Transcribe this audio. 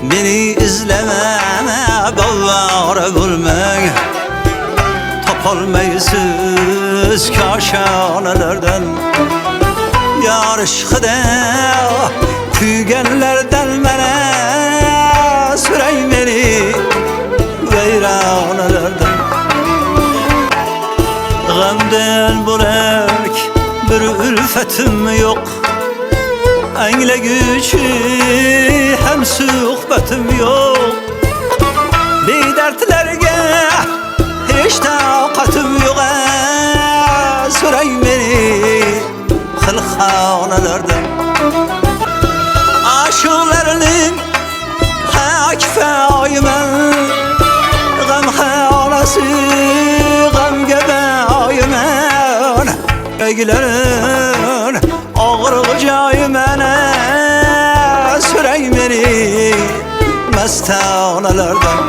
Beni izleme bavara gülmen, topolmaysiz kaşanelerden. Yar aşkıda kuygenlerden mene sürey beni veyranelerden. Gamden burak bir ülfetim yok, engle gücü hem suhbetim yok. Bir dertlerge hiç takatim yok, sürey beni hılhanelerden. Aşıklarının hakfaymen, gam halası gam gebe aymen. Eygilerin ağır caymen'e sürey beni mestanelerden.